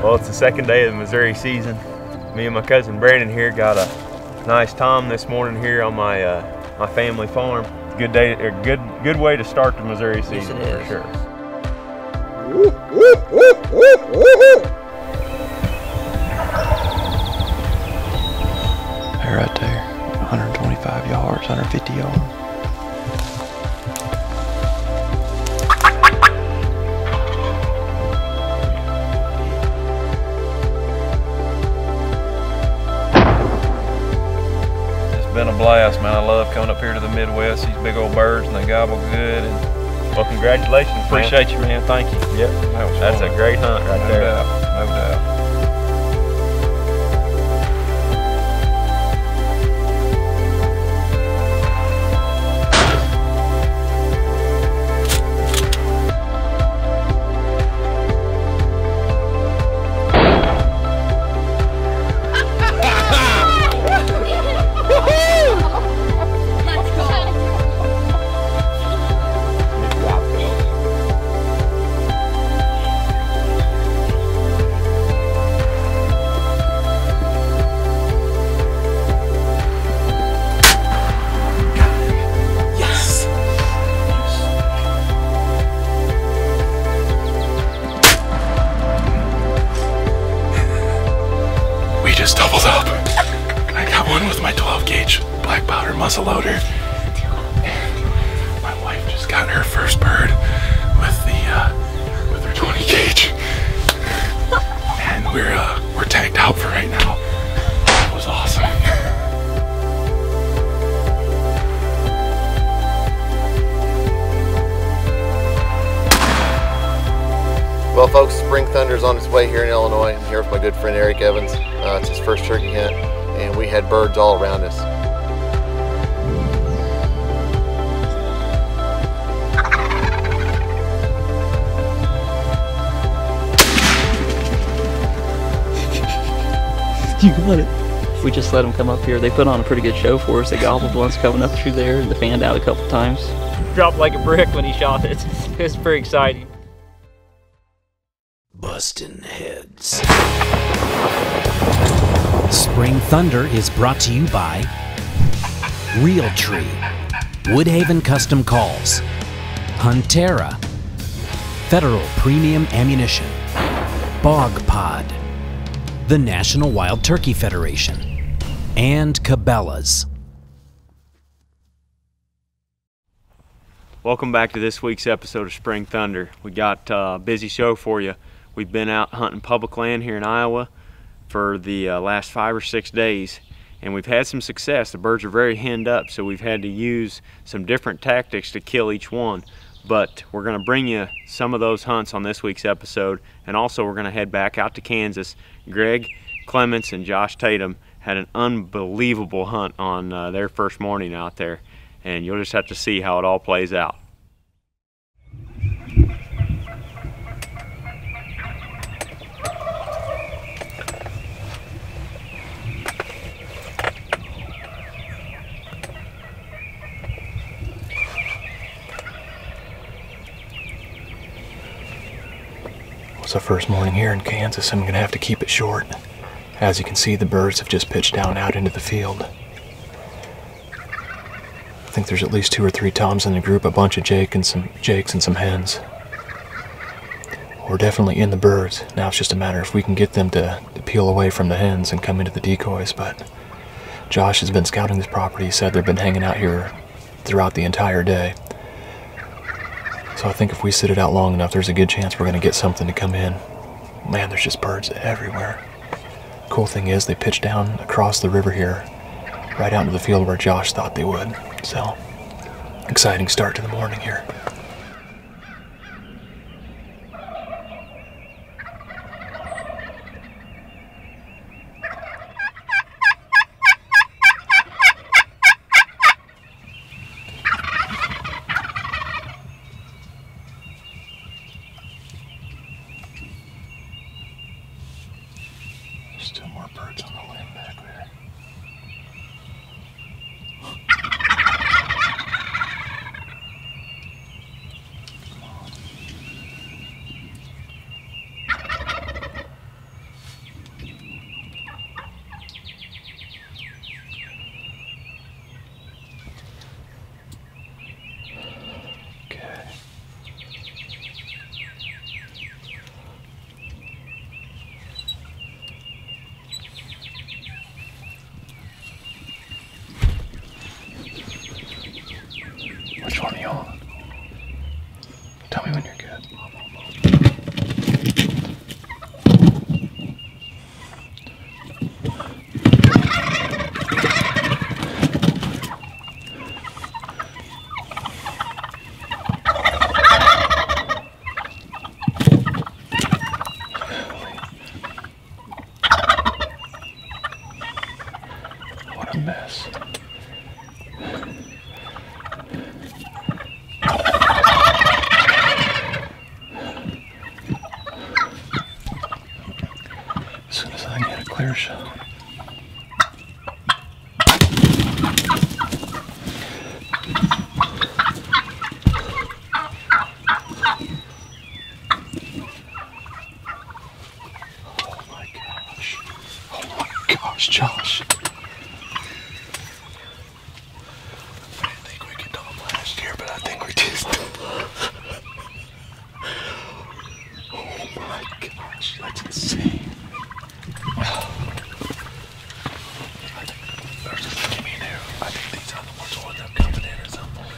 Well, it's the second day of the Missouri season. Me and my cousin Brandon here got a nice tom this morning here on my my family farm. It's a good day, a good way to start the Missouri season for sure. They're right there, 125 yards, 150 yards. Been a blast, man. I love coming up here to the Midwest. These big old birds and they gobble good. And well, congratulations, man. Appreciate you, man. Thank you. Yep, that's a great hunt right there. No doubt. Just doubled up. I got one with my 12 gauge black powder muzzleloader. My wife just got her first bird with her 20 gauge, and we're tagged out for right now. It was awesome. Well, folks, Spring Thunder's on its way here in Illinois. I'm here with my good friend Eric Evans. It's his first turkey hunt, and we had birds all around us. You got it. We just let them come up here. They put on a pretty good show for us. They gobbled once coming up through there, and they fanned out a couple times. Dropped like a brick when he shot it. It was pretty exciting. Bustin' heads. Spring Thunder is brought to you by Realtree, Woodhaven Custom Calls, Huntera, Federal Premium Ammunition, Bog Pod, the National Wild Turkey Federation, and Cabela's. Welcome back to this week's episode of Spring Thunder. We got a busy show for you. We've been out hunting public land here in Iowa for the last 5 or 6 days, and we've had some success. The birds are very henned up, so we've had to use some different tactics to kill each one. But we're going to bring you some of those hunts on this week's episode, and also we're going to head back out to Kansas. Greg Clements and Josh Tatum had an unbelievable hunt on their first morning out there, and you'll just have to see how it all plays out. It's our first morning here in Kansas, and I'm going to have to keep it short. As you can see, the birds have just pitched down out into the field. I think there's at least 2 or 3 toms in the group, a bunch of jakes and some hens. We're definitely in the birds. Now it's just a matter if we can get them to peel away from the hens and come into the decoys, but Josh has been scouting this property. He said they've been hanging out here throughout the entire day. So I think if we sit it out long enough, there's a good chance we're going to get something to come in. Man, there's just birds everywhere. Cool thing is they pitched down across the river here, right out into the field where Josh thought they would. So, exciting start to the morning here. Still more birds on the limb back there. Which one are you on? Tell me when you're good. What a mess. As soon as I can get a clear shot. Oh my gosh. Oh my gosh, Josh. I didn't think we could top last year, but I think we just Oh my gosh, that's insane. I think there's a thing in there. I think these other ones will end up coming in at some point.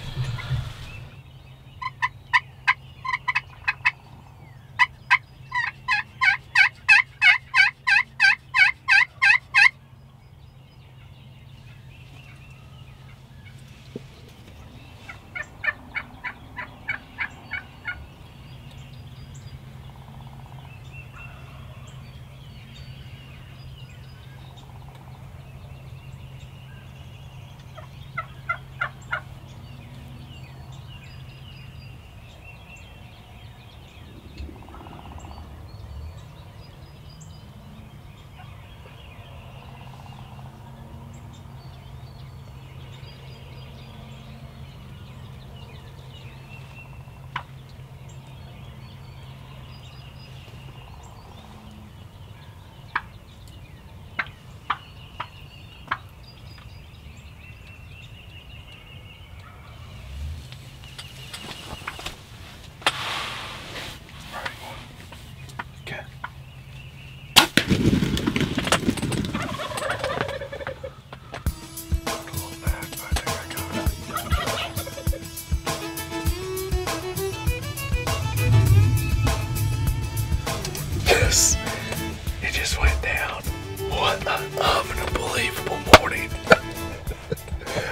It just went down. What an unbelievable morning.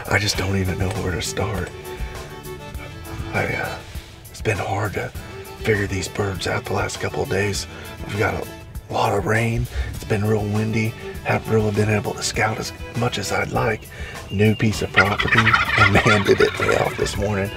I just don't even know where to start. It's been hard to figure these birds out the last couple of days. We've got a lot of rain. It's been real windy. Haven't really been able to scout as much as I'd like. New piece of property, and man, did it pay off this morning.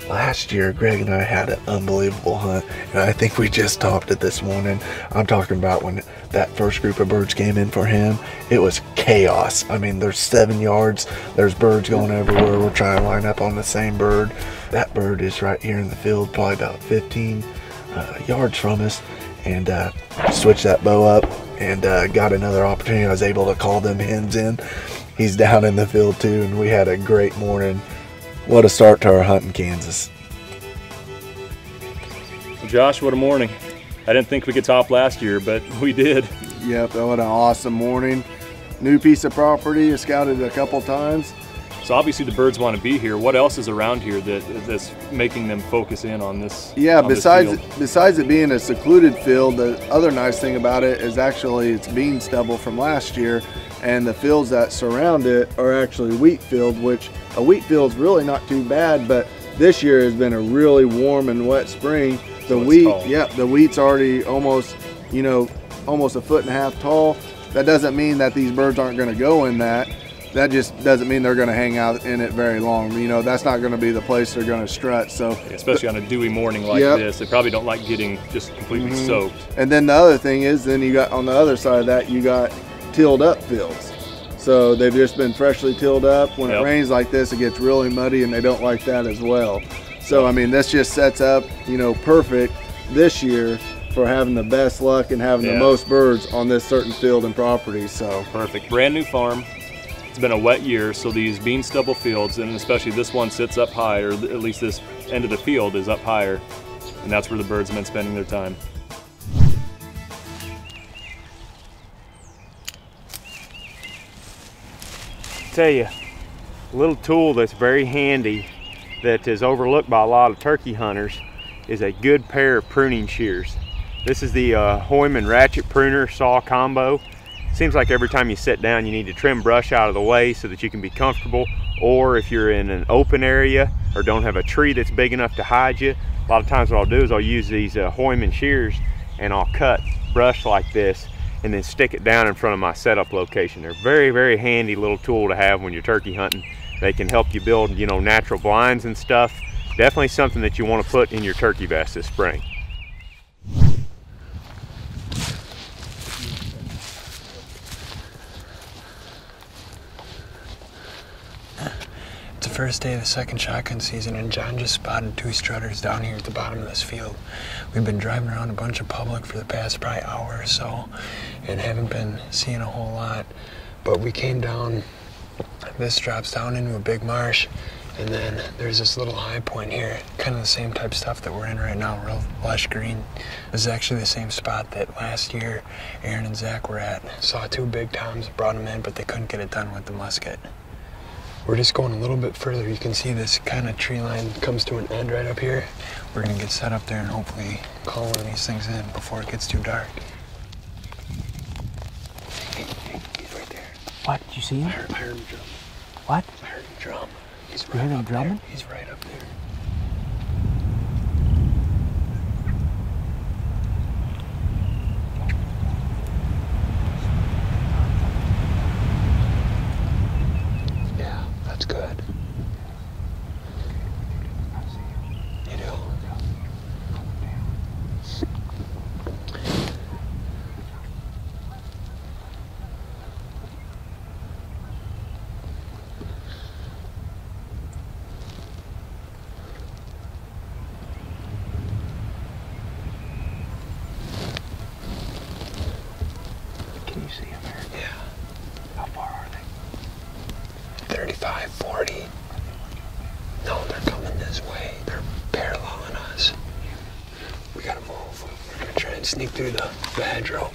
Last year, Greg and I had an unbelievable hunt, and I think we just topped it this morning. I'm talking about when that first group of birds came in for him, it was chaos. I mean, there's 7 yards, there's birds going everywhere. We're trying to line up on the same bird. That bird is right here in the field, probably about 15 yards from us, and switched that bow up and got another opportunity. I was able to call them hens in. He's down in the field too, and we had a great morning. What a start to our hunt in Kansas. Josh, what a morning. I didn't think we could top last year, but we did. Yep, what an awesome morning. New piece of property, I scouted a couple times. So obviously the birds want to be here. What else is around here that's making them focus in on this? Yeah, on besides it being a secluded field, the other nice thing about it is actually it's bean stubble from last year, and the fields that surround it are actually wheat field, which a wheat field's really not too bad, but this year has been a really warm and wet spring. The wheat's already almost, almost 1.5 feet tall. That doesn't mean that these birds aren't going to go in that. that just doesn't mean they're going to hang out in it very long. You know, that's not going to be the place they're going to strut. So especially on a dewy morning like this, they probably don't like getting just completely soaked. And then the other thing is, then you got on the other side of that, you got tilled up fields. So they've just been freshly tilled up. When it rains like this, it gets really muddy, and they don't like that as well. So I mean, this just sets up, you know, perfect this year for having the best luck and having the most birds on this certain field and property. So perfect. Brand new farm. It's been a wet year, so these bean stubble fields, and especially this one, sits up high, or at least this end of the field is up higher, and that's where the birds have been spending their time. Tell you, a little tool that's very handy that is overlooked by a lot of turkey hunters is a good pair of pruning shears. This is the Hoyman ratchet pruner saw combo. Seems like every time you sit down you need to trim brush out of the way so that you can be comfortable, or if you're in an open area or don't have a tree that's big enough to hide you, a lot of times what I'll do is I'll use these Hoyman shears and I'll cut brush like this and then stick it down in front of my setup location. They're very, very handy little tool to have when you're turkey hunting. They can help you build, you know, natural blinds and stuff. Definitely something that you want to put in your turkey vest this spring. It's the first day of the second shotgun season, and John just spotted 2 strutters down here at the bottom of this field. We've been driving around a bunch of public for the past probably hour or so and haven't been seeing a whole lot. But we came down, this drops down into a big marsh, and then there's this little high point here, kind of the same type stuff that we're in right now, real lush green. This is actually the same spot that last year Aaron and Zach were at. Saw 2 big toms, brought them in, but they couldn't get it done with the musket. We're just going a little bit further. You can see this kind of tree line comes to an end right up here. We're gonna get set up there and hopefully call one of these things in before it gets too dark. Hey, he's right there. What? Did you see him? I heard him drum. What? I heard him drum. He's You heard him drumming? there. He's right up there. Yeah, that's good. You do? Can you see him there? Yeah. How far are they? 35, 40. No, they're coming this way. They're paralleling us. We gotta move. We're gonna try and sneak through the hedgerow.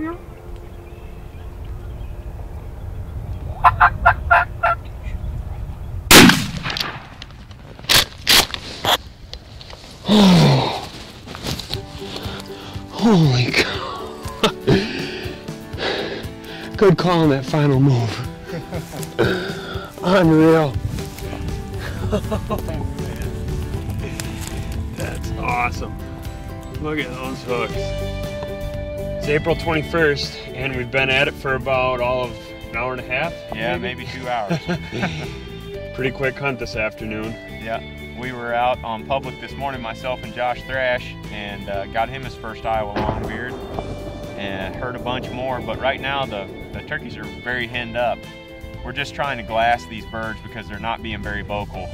Oh, holy cow. Good call on that final move. Unreal. That's awesome. Look at those hooks. It's April 21st, and we've been at it for about all of an hour and a half. Yeah, maybe 2 hours. Pretty quick hunt this afternoon. Yeah, we were out on public this morning, myself and Josh Thrash, and got him his first Iowa longbeard, and heard a bunch more. But right now the turkeys are very henned up. We're just trying to glass these birds because they're not being very vocal.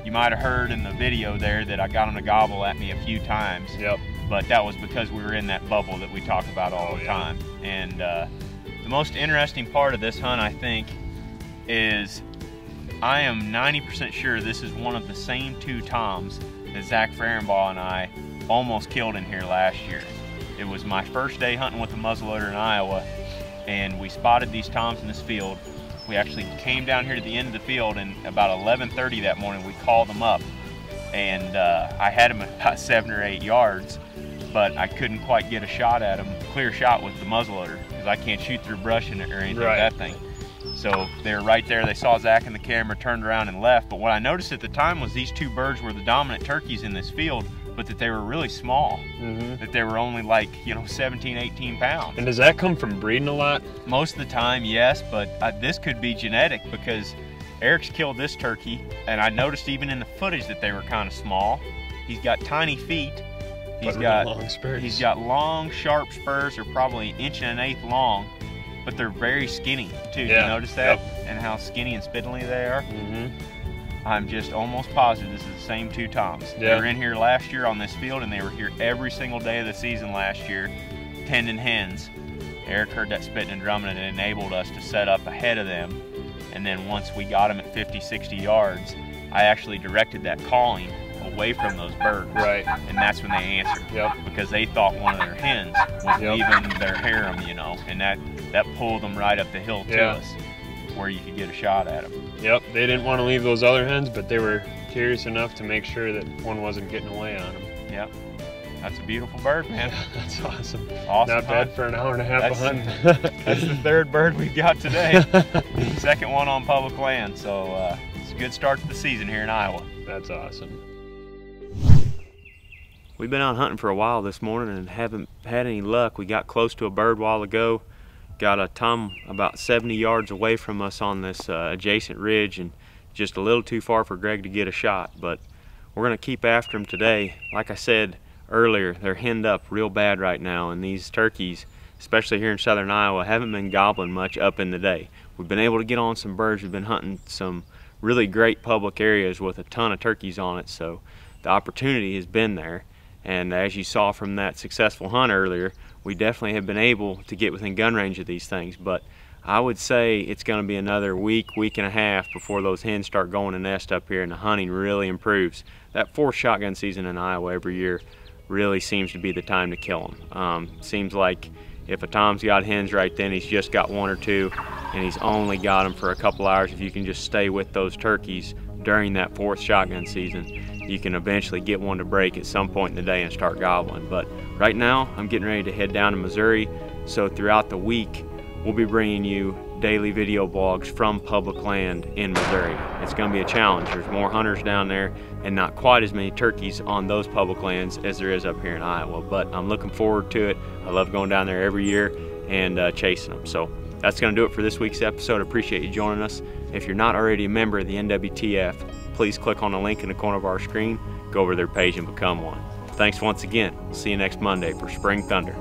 You might have heard in the video there that I got them to gobble at me a few times. Yep. But that was because we were in that bubble that we talk about all the time. And the most interesting part of this hunt, I think, is I am 90% sure this is one of the same 2 toms that Zach Fehrenbaugh and I almost killed in here last year. It was my first day hunting with a muzzleloader in Iowa, and we spotted these toms in this field. We actually came down here to the end of the field, and about 11:30 that morning we called them up, and I had them at about 7 or 8 yards, but I couldn't quite get a shot at them, clear shot with the muzzleloader, because I can't shoot through brush or anything with that thing. So they were right there. They saw Zach in the camera, turned around and left. But what I noticed at the time was these 2 birds were the dominant turkeys in this field, but that they were really small. That they were only like, 17, 18 pounds. And does that come from breeding a lot? Most of the time, yes, but this could be genetic, because Eric's killed this turkey, and I noticed even in the footage that they were kind of small. He's got tiny feet. He's got long spurs. He's got long, sharp spurs. They're probably 1.1 inches long, but they're very skinny too. Yeah. You notice that? Yep. And how skinny and spindly they are? I'm just almost positive this is the same 2 toms. Yeah. They were in here last year on this field, and they were here every single day of the season last year, tending hens. Eric heard that spitting and drumming, and it enabled us to set up ahead of them. And then once we got them at 50, 60 yards, I actually directed that calling away from those birds. Right. And that's when they answered. Yep. Because they thought one of their hens was leaving their harem, and that pulled them right up the hill to us, where you could get a shot at them. Yep, they didn't want to leave those other hens, but they were curious enough to make sure that one wasn't getting away on them. Yep. That's a beautiful bird, man. That's awesome. Awesome. Not bad for an hour and a half of hunting. That's the 3rd bird we've got today. 2nd one on public land. So it's a good start to the season here in Iowa. That's awesome. We've been out hunting for a while this morning and haven't had any luck. We got close to a bird a while ago. Got a tom about 70 yards away from us on this adjacent ridge, and just a little too far for Greg to get a shot. But we're going to keep after him today. Like I said earlier, they're henned up real bad right now, and these turkeys, especially here in southern Iowa, haven't been gobbling much up in the day. We've been able to get on some birds. We've been hunting some really great public areas with a ton of turkeys on it, so the opportunity has been there. And as you saw from that successful hunt earlier, we definitely have been able to get within gun range of these things. But I would say it's going to be another week and a half before those hens start going to nest up here and the hunting really improves. That 4th shotgun season in Iowa every year really seems to be the time to kill them. Seems like if a tom's got hens right then, he's just got 1 or 2, and he's only got them for a couple hours. If you can just stay with those turkeys during that 4th shotgun season, you can eventually get one to break at some point in the day and start gobbling. But right now, I'm getting ready to head down to Missouri, so throughout the week, we'll be bringing you daily video blogs from public land in Missouri. It's going to be a challenge. There's more hunters down there and not quite as many turkeys on those public lands as there is up here in Iowa, but I'm looking forward to it. I love going down there every year and chasing them. So that's going to do it for this week's episode. I appreciate you joining us. If you're not already a member of the NWTF, please click on the link in the corner of our screen, go over to their page and become one. Thanks once again. See you next Monday for Spring Thunder.